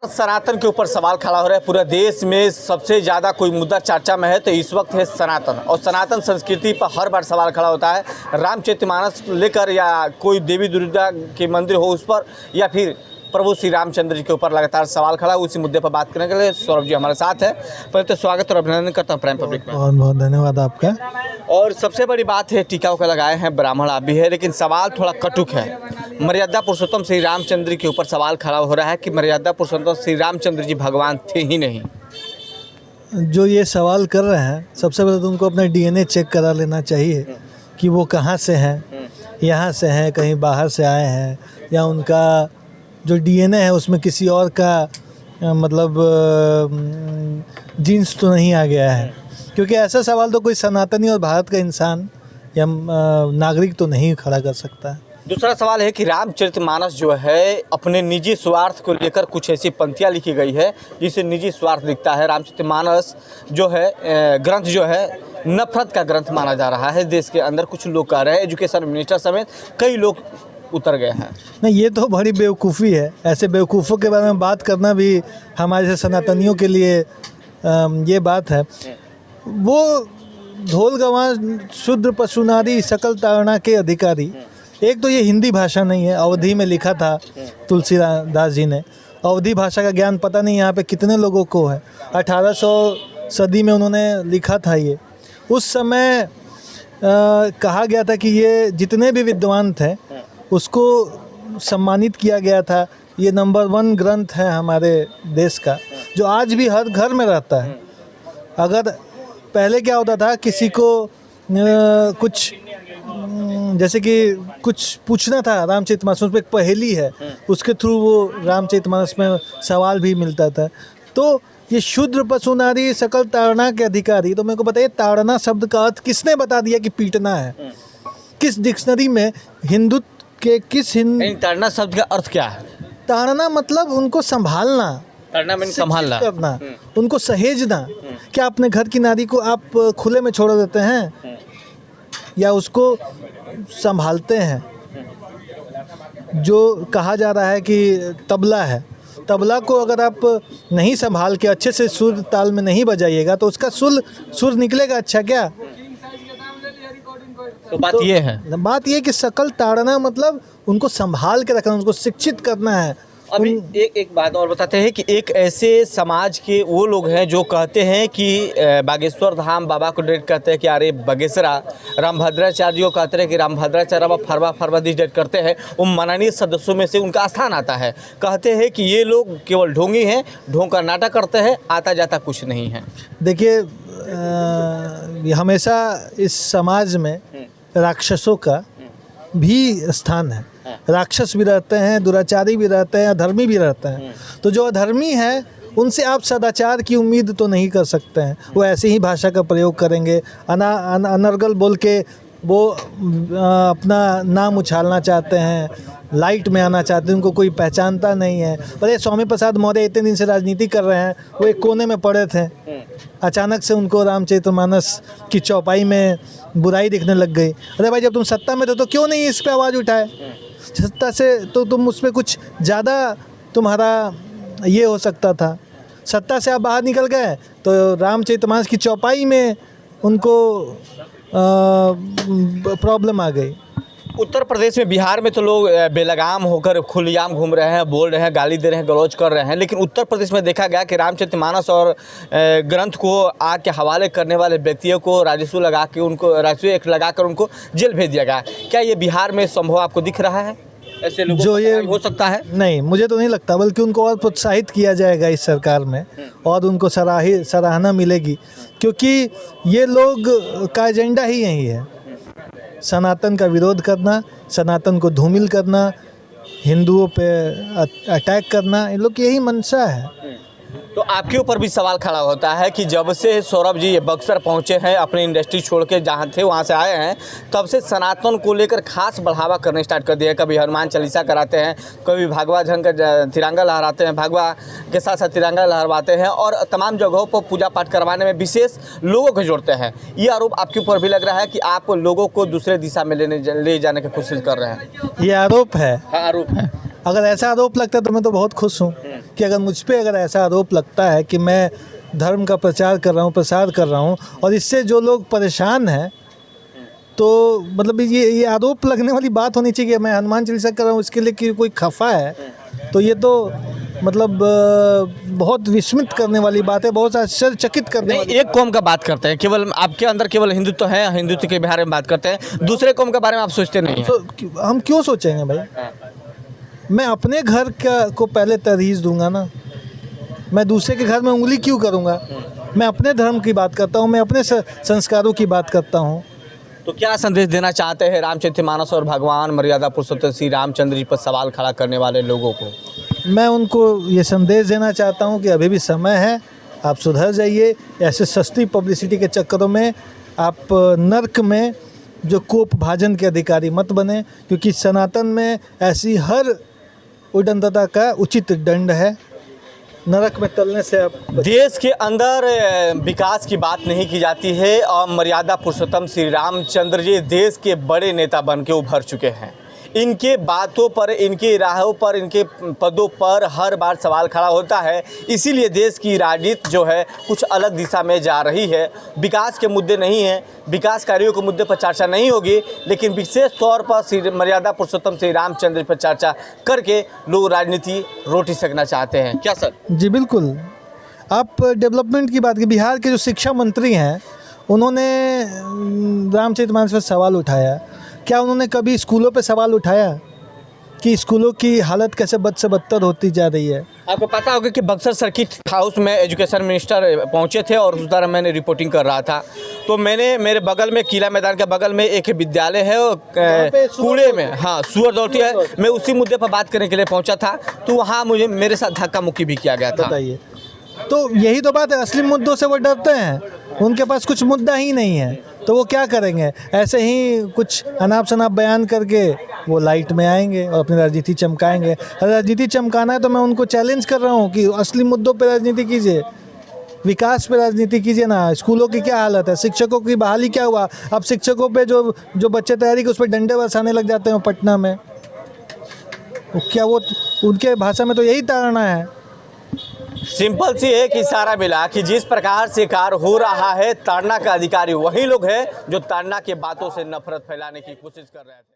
सनातन के ऊपर सवाल खड़ा हो रहा है। पूरे देश में सबसे ज़्यादा कोई मुद्दा चर्चा में है तो इस वक्त है सनातन, और सनातन संस्कृति पर हर बार सवाल खड़ा होता है। रामचरितमानस लेकर या कोई देवी दुर्गा के मंदिर हो उस पर, या फिर प्रभु श्री रामचंद्र जी के ऊपर लगातार सवाल खड़ा है। उसी मुद्दे पर बात करने के लिए सौरभ जी हमारे साथ है। पहले तो स्वागत और अभिनंदन करता हूँ प्राइम पब्लिक में। बहुत बहुत धन्यवाद आपका। और सबसे बड़ी बात है, टीका उका लगाए हैं, ब्राह्मण आप भी है, लेकिन सवाल थोड़ा कटुक है। मर्यादा पुरुषोत्तम श्री रामचंद्र के ऊपर सवाल खड़ा हो रहा है कि मर्यादा पुरुषोत्तम श्री रामचंद्र जी भगवान थे ही नहीं। जो ये सवाल कर रहे हैं, सबसे पहले तो उनको अपना डीएनए चेक करा लेना चाहिए कि वो कहाँ से हैं, यहाँ से हैं, कहीं बाहर से आए हैं, या उनका जो डीएनए है उसमें किसी और का मतलब जीन्स तो नहीं आ गया है। क्योंकि ऐसा सवाल तो कोई सनातनी और भारत का इंसान या नागरिक तो नहीं खड़ा कर सकता है। दूसरा सवाल है कि रामचरितमानस जो है अपने निजी स्वार्थ को लेकर कुछ ऐसी पंक्तियाँ लिखी गई है जिससे निजी स्वार्थ दिखता है। रामचरितमानस जो है ग्रंथ जो है नफरत का ग्रंथ माना जा रहा है। देश के अंदर कुछ लोग कह रहे हैं, एजुकेशन मिनिस्टर समेत कई लोग उतर गए हैं। नहीं, ये तो बड़ी बेवकूफ़ी है। ऐसे बेवकूफ़ों के बारे में बात करना भी हमारे से सनातनियों के लिए ये बात है। वो ढोल गवां शूद्र पशु नारी सकल तारणा के अधिकारी। एक तो ये हिंदी भाषा नहीं है, अवधी में लिखा था तुलसीदास जी ने। अवधी भाषा का ज्ञान पता नहीं यहाँ पे कितने लोगों को है। 1800 सदी में उन्होंने लिखा था ये। उस समय कहा गया था कि ये जितने भी विद्वान थे उसको सम्मानित किया गया था। ये नंबर 1 ग्रंथ है हमारे देश का, जो आज भी हर घर में रहता है। अगर पहले क्या होता था, किसी को कुछ जैसे कि कुछ पूछना था रामचरितमानस में, एक पहेली है, उसके थ्रू वो रामचरितमानस में सवाल भी मिलता था। तो ये शूद्र पशु नारी सकल ताड़ना के अधिकारी, तो मेरे को बताइए ताड़ना शब्द का अर्थ किसने बता दिया कि पीटना है? किस डिक्शनरी में हिंदुत्व के ताड़ना शब्द का अर्थ क्या है? ताड़ना मतलब उनको संभालना, संभालना करना, उनको सहेजना। क्या अपने घर की नारी को आप खुले में छोड़ देते हैं या उसको संभालते हैं? जो कहा जा रहा है कि तबला है, तबला को अगर आप नहीं संभाल के अच्छे से सुर ताल में नहीं बजाइएगा तो उसका सुर निकलेगा अच्छा क्या? तो बात ये है, बात ये कि सकल ताड़ना मतलब उनको संभाल के रखना, उनको शिक्षित करना है। अभी एक बात और बताते हैं कि एक ऐसे समाज के वो लोग हैं जो कहते हैं कि बागेश्वर धाम बाबा को डेट करते हैं कि अरे बागेश्वरा, रामभद्राचार्य को कहते हैं कि रामभद्राचार्य बाबा फरवरी डेट करते हैं। उन माननीय सदस्यों में से उनका स्थान आता है। कहते हैं कि ये लोग केवल ढोंगी हैं, ढोंग का नाटक करते हैं, आता जाता कुछ नहीं है। देखिए, हमेशा इस समाज में राक्षसों का भी स्थान है। राक्षस भी रहते हैं, दुराचारी भी रहते हैं, अधर्मी भी रहते हैं। तो जो अधर्मी है उनसे आप सदाचार की उम्मीद तो नहीं कर सकते हैं। वो ऐसे ही भाषा का प्रयोग करेंगे, अनर्गल बोल के वो अपना नाम उछालना चाहते हैं, लाइट में आना चाहते हैं, उनको कोई पहचानता नहीं है। पर ये स्वामी प्रसाद मौर्य इतने दिन से राजनीति कर रहे हैं, वो एक कोने में पड़े थे, अचानक से उनको रामचरितमानस की चौपाई में बुराई दिखने लग गई। अरे भाई, जब तुम सत्ता में थे तो क्यों नहीं इस पर आवाज़ उठाए? सत्ता से तो तुम उस पर कुछ ज़्यादा तुम्हारा ये हो सकता था। सत्ता से आप बाहर निकल गए तो रामचरितमानस की चौपाई में उनको प्रॉब्लम आ गई। उत्तर प्रदेश में, बिहार में तो लोग बेलगाम होकर खुलेआम घूम रहे हैं, बोल रहे हैं, गाली दे रहे हैं, गलौज कर रहे हैं। लेकिन उत्तर प्रदेश में देखा गया कि रामचरितमानस और ग्रंथ को आग के हवाले करने वाले व्यक्तियों को राजस्व लगा के उनको जेल भेज दिया गया। क्या ये बिहार में संभव आपको दिख रहा है? ऐसे लोगों जो ये हो सकता है? नहीं, मुझे तो नहीं लगता, बल्कि उनको और प्रोत्साहित किया जाएगा इस सरकार में और उनको सराहना मिलेगी। क्योंकि ये लोग का एजेंडा ही यही है, सनातन का विरोध करना, सनातन को धूमिल करना, हिंदुओं पे अटैक करना, इन लोग की यही मंशा है। तो आपके ऊपर भी सवाल खड़ा होता है कि जब से सौरभ जी ये बक्सर पहुंचे हैं, अपनी इंडस्ट्री छोड़ के जहाँ थे वहाँ से आए हैं, तब से सनातन को लेकर खास बढ़ावा करने स्टार्ट कर दिया है। कभी हनुमान चालीसा कराते हैं, कभी भगवा झंड का तिरंगा लहराते हैं, भगवा के साथ साथ तिरंगा लहरवाते हैं, और तमाम जगहों पर पूजा पाठ करवाने में विशेष लोगों को जोड़ते हैं। ये आरोप आपके ऊपर भी लग रहा है कि आप लोगों को दूसरे दिशा में ले जाने की कोशिश कर रहे हैं। ये आरोप है। हाँ, आरोप है। अगर ऐसा आरोप लगता है तो मैं तो बहुत खुश हूँ कि अगर मुझ पे अगर ऐसा आरोप लगता है कि मैं धर्म का प्रचार कर रहा हूँ, प्रसार कर रहा हूँ, और इससे जो लोग परेशान हैं, तो मतलब ये आरोप लगने वाली बात होनी चाहिए कि मैं हनुमान चालीसा कर रहा हूँ इसके लिए कि कोई खफा है, तो ये तो मतलब बहुत विस्मित करने वाली बात है, बहुत आश्चर्यचकित करने वाली। एक कौम का बात करते हैं, केवल आपके अंदर केवल हिंदुत्व है, हिंदुत्व के बारे में बात करते हैं, दूसरे कौम के बारे में आप सोचते नहीं हैं। तो हम क्यों सोचेंगे भाई? मैं अपने घर को पहले तरजीह दूंगा ना, मैं दूसरे के घर में उंगली क्यों करूंगा? मैं अपने धर्म की बात करता हूँ, मैं अपने संस्कारों की बात करता हूँ। तो क्या संदेश देना चाहते हैं रामचरितमानस और भगवान मर्यादा पुरुषोत्तम श्री रामचंद्र जी पर सवाल खड़ा करने वाले लोगों को? मैं उनको ये संदेश देना चाहता हूँ कि अभी भी समय है, आप सुधर जाइए। ऐसे सस्ती पब्लिसिटी के चक्करों में आप नर्क में जो कोप भाजन के अधिकारी मत बने, क्योंकि सनातन में ऐसी हर उद्दंडता का उचित दंड है। नरक में तलने से आप देश के अंदर विकास की बात नहीं की जाती है और मर्यादा पुरुषोत्तम श्री रामचंद्र जी देश के बड़े नेता बन के उभर चुके हैं। इनके बातों पर, इनके राहों पर, इनके पदों पर हर बार सवाल खड़ा होता है। इसीलिए देश की राजनीति जो है कुछ अलग दिशा में जा रही है। विकास के मुद्दे नहीं हैं, विकास कार्यों के मुद्दे पर चर्चा नहीं होगी, लेकिन विशेष तौर पर श्री मर्यादा पुरुषोत्तम श्री रामचंद्र पर चर्चा करके लोग राजनीति रोटी सकना चाहते हैं। क्या सर? जी बिल्कुल। आप डेवलपमेंट की बात की, बिहार के जो शिक्षा मंत्री हैं उन्होंने रामचरितमानस पर सवाल उठाया। क्या उन्होंने कभी स्कूलों पे सवाल उठाया कि स्कूलों की हालत कैसे बद से बदतर होती जा रही है? आपको पता होगा कि बक्सर सर्किट हाउस में एजुकेशन मिनिस्टर पहुंचे थे और उस दौरान मैंने रिपोर्टिंग कर रहा था, तो मैंने मेरे बगल में किला मैदान के बगल में एक विद्यालय है कूड़े में, हाँ सुअर दौड़ती है, मैं उसी मुद्दे पर बात करने के लिए पहुंचा था, तो वहाँ मुझे मेरे साथ धक्का मुक्की भी किया गया था। बताइए, तो यही तो बात है, असली मुद्दों से वो डरते हैं, उनके पास कुछ मुद्दा ही नहीं है, तो वो क्या करेंगे? ऐसे ही कुछ अनाप शनाप बयान करके वो लाइट में आएंगे और अपनी राजनीति चमकाएंगे। राजनीति चमकाना है तो मैं उनको चैलेंज कर रहा हूँ कि असली मुद्दों पे राजनीति कीजिए, विकास पे राजनीति कीजिए ना। स्कूलों की क्या हालत है, शिक्षकों की बहाली क्या हुआ? अब शिक्षकों पे जो बच्चे तैयारी के उस पर डंडे बरसाने लग जाते हैं पटना में, क्या वो उनके भाषा में तो यही ताड़ना है। सिंपल सी एक इशारा मिला कि जिस प्रकार से कार्य हो रहा है, ताड़ना का अधिकारी वही लोग हैं जो ताड़ना के बातों से नफरत फैलाने की कोशिश कर रहे थे।